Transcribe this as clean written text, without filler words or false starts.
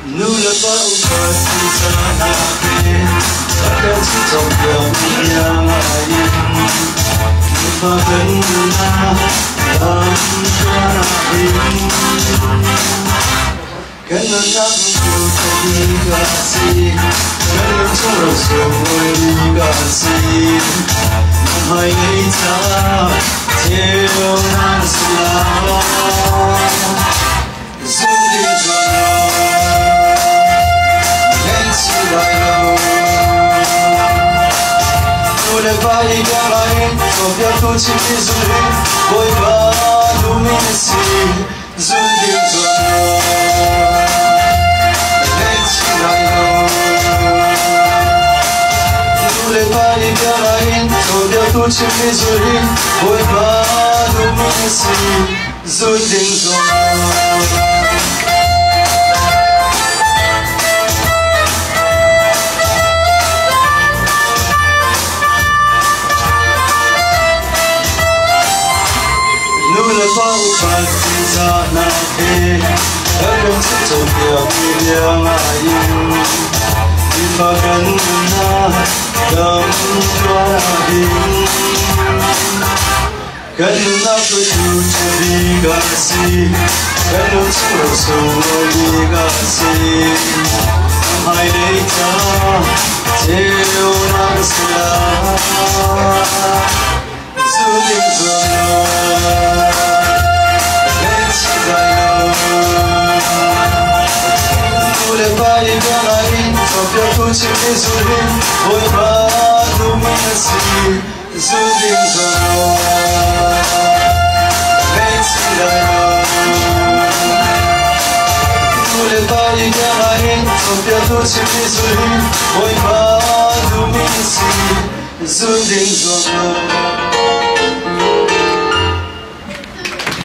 Nula paupati sa akin Takkan sitong yang lain Lupakan na ang karahin Ganun aku terdigasi Ganun sumber digasi Mahal kita Tiada masalah Sunding sana Mulai balik yang lain Kau biar ku cipti zulim Boy baru misi Zulim sana Mulai balik yang lain Kau biar ku cipti zulim Boy baru misi Zulim sana Paupati sa akin Takkan sitong yang lain Lupakan na ang karahin Ganun ako terdigasi Ganun sumber digasi Mahal kita Tiada masalah Sulit sana Mulai balik yang lain Tapi aku cipti zulim Boy baru misi Zulim sana Mulai balik yang lain Tapi aku cipti zulim Boy baru misi Zulim sana